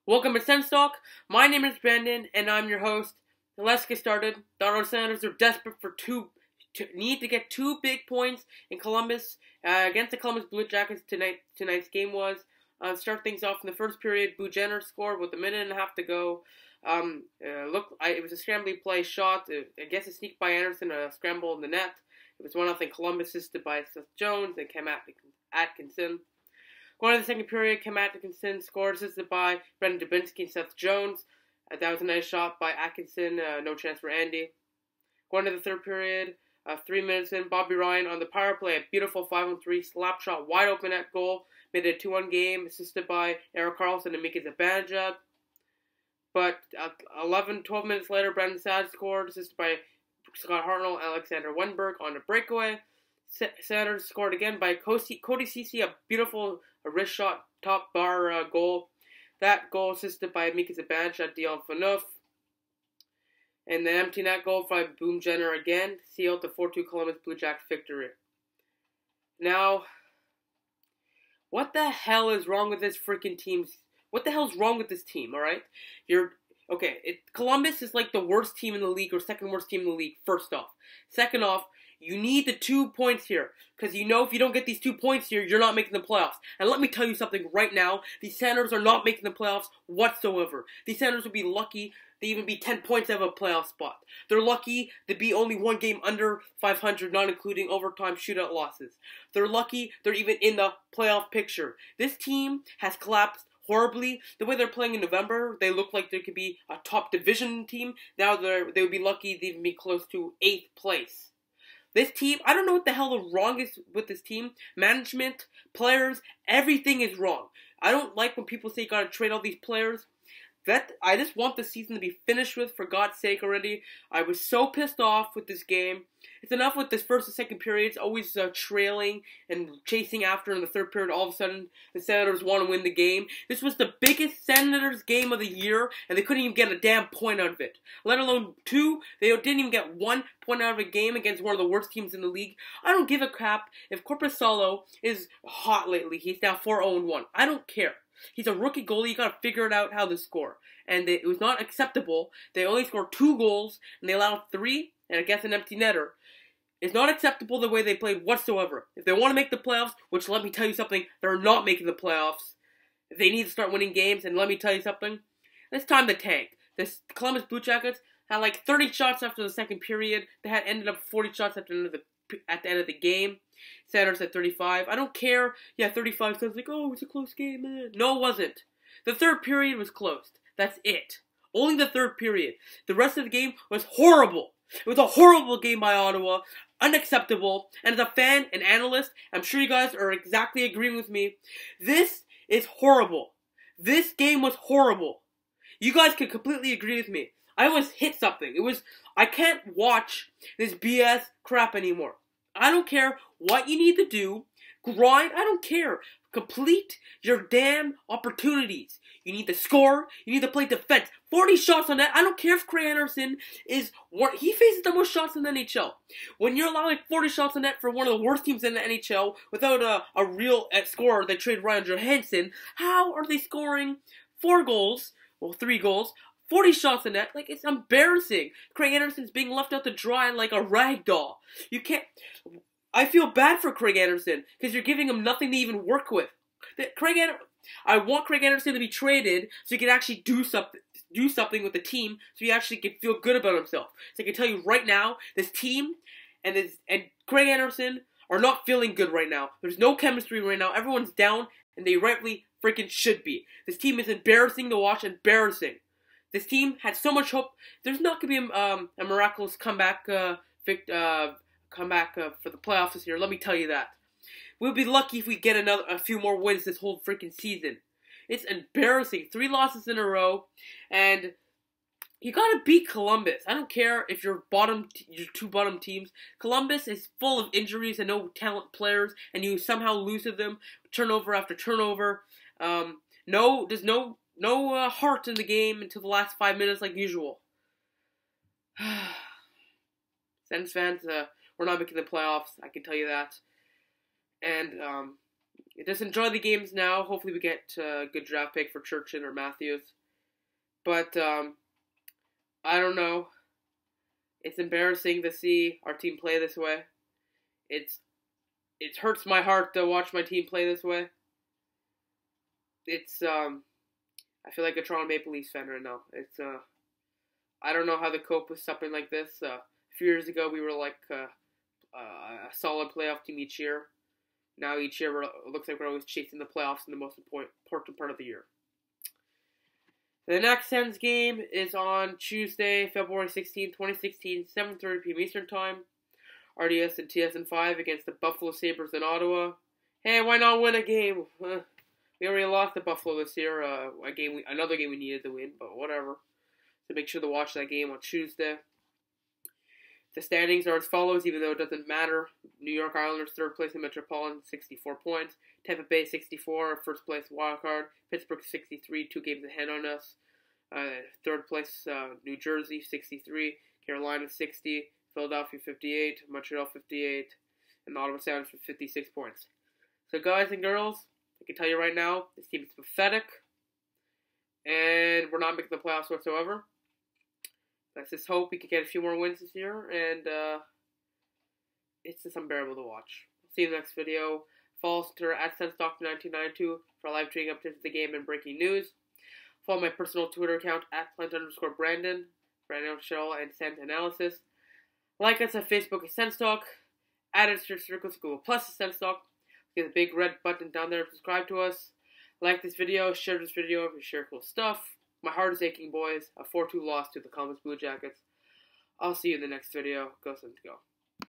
Welcome to SENS Talk. My name is Brandon, and I'm your host. Let's get started. The Ottawa Senators are desperate for need to get 2 big points in Columbus against the Columbus Blue Jackets. Tonight's game was. Start things off in the first period. Blue Jenner scored with a minute and a half to go. It was a scrambling play shot. I guess a sneak by Anderson, a scramble in the net. It was 1-0 Columbus, assisted by Seth Jones and Cam Atkinson. Going to the second period, Cam Atkinson scored, assisted by Brendan Dubinsky and Seth Jones. That was a nice shot by Atkinson, no chance for Andy. Going to the third period, 3 minutes in, Bobby Ryan on the power play, a beautiful 5-on-3 slap shot, wide open net goal, made it a 2-1 game, assisted by Erik Karlsson and Mika Zibanejad. But 12 minutes later, Brandon Saad scored, assisted by Scott Hartnell and Alexander Wenberg on a breakaway. Senators scored again by Cody Ceci, a beautiful wrist shot, top bar goal. That goal assisted by Mika Zibanejad, Dion Phaneuf. And the empty net goal by Boom Jenner again sealed the 4-2 Columbus Blue Jackets victory. Now, what the hell is wrong with this freaking team? What the hell's wrong with this team, alright? Columbus is like the worst team in the league or second worst team in the league, first off. Second off, you need the 2 points here. Because you know if you don't get these 2 points here, you're not making the playoffs. And let me tell you something right now. These Senators are not making the playoffs whatsoever. These Senators would be lucky to even be 10 points out of a playoff spot. They're lucky to be only 1 game under 500, not including overtime shootout losses. They're lucky they're even in the playoff picture. This team has collapsed horribly. The way they're playing in November, they look like they could be a top division team. Now they would be lucky to even be close to 8th place. This team, I don't know what the hell the wrong is with this team. Management, players, everything is wrong. I don't like when people say you gotta trade all these players. I just want the season to be finished with, for God's sake already. I was so pissed off with this game. It's enough with this first and second periods, always trailing and chasing after in the third period. All of a sudden, the Senators want to win the game. This was the biggest Senators game of the year, and they couldn't even get a damn point out of it. Let alone 2, they didn't even get 1 point out of a game against one of the worst teams in the league. I don't give a crap if Korpisalo is hot lately. He's now 4-0-1. I don't care. He's a rookie goalie. You gotta figure it out how to score. And it was not acceptable. They only scored 2 goals, and they allowed 3, and I guess an empty netter. It's not acceptable the way they played whatsoever. If they want to make the playoffs, which let me tell you something, they're not making the playoffs. They need to start winning games, and let me tell you something, it's time to tank. The Columbus Blue Jackets had like 30 shots after the second period. They had ended up 40 shots at the end of the game. Senators at 35. I don't care. Yeah, 35 sounds like, oh, it's a close game, man. No, it wasn't. The third period was closed. That's it. Only the third period. The rest of the game was horrible. It was a horrible game by Ottawa. Unacceptable. And as a fan and analyst, I'm sure you guys are exactly agreeing with me. This is horrible. This game was horrible. You guys can completely agree with me. I almost hit something. I can't watch this BS crap anymore. I don't care what you need to do. Grind. I don't care. Complete your damn opportunities. You need to score. You need to play defense. 40 shots on net. I don't care if Craig Anderson he faces the most shots in the NHL. When you're allowing 40 shots on net for one of the worst teams in the NHL without a real scorer, they trade Ryan Johansson. How are they scoring 4 goals? Well, 3 goals. 40 shots in net, like, it's embarrassing. Craig Anderson's being left out to dry like a rag doll. I feel bad for Craig Anderson, because you're giving him nothing to even work with. I want Craig Anderson to be traded, so he can actually do something with the team, so he actually can feel good about himself. So I can tell you right now, this team and Craig Anderson are not feeling good right now. There's no chemistry right now. Everyone's down, and they rightly freaking should be. This team is embarrassing to watch, embarrassing. This team had so much hope. There's not going to be a miraculous comeback for the playoffs this year. Let me tell you that. We'll be lucky if we get a few more wins this whole freaking season. It's embarrassing. 3 losses in a row, and you gotta beat Columbus. I don't care if you're your 2 bottom teams. Columbus is full of injuries and no talent players, and you somehow lose to them turnover after turnover. There's no heart in the game until the last 5 minutes like usual. Sens fans, we're not making the playoffs, I can tell you that. And just enjoy the games now. Hopefully we get a good draft pick for Churchin or Matthews. But I don't know. It's embarrassing to see our team play this way. It hurts my heart to watch my team play this way. I feel like a Toronto Maple Leafs fan right now. I don't know how to cope with something like this. A few years ago, we were like a solid playoff team each year. Now each year, it looks like we're always chasing the playoffs in the most important part of the year. The next SENS game is on Tuesday, February 16, 2016, 7:30 p.m. Eastern Time. RDS and TSN5 against the Buffalo Sabres in Ottawa. Hey, why not win a game? We already lost to Buffalo this year. Another game we needed to win, but whatever. So make sure to watch that game on Tuesday. The standings are as follows, even though it doesn't matter. New York Islanders, 3rd place in Metropolitan, 64 points. Tampa Bay, 64, 1st place wildcard. Pittsburgh, 63, 2 games ahead on us. 3rd place, New Jersey, 63. Carolina, 60. Philadelphia, 58. Montreal, 58. And the Ottawa Sounders for 56 points. So guys and girls, I can tell you right now, this team is pathetic. And we're not making the playoffs whatsoever. Let's just hope we can get a few more wins this year, and it's just unbearable to watch. See you in the next video. Follow us on Twitter at SensDoctor1992 for live tweeting updates of the game and breaking news. Follow my personal Twitter account at Plant_Brandon, Brandon Shell and Sens Analysis. Like us on Facebook at SensTalk. Add us to your circles, Google Plus at SensTalk. Get the big red button down there to subscribe to us. Like this video, share this video if you share cool stuff. My heart is aching, boys. A 4-2 loss to the Columbus Blue Jackets. I'll see you in the next video. Go Sens, go.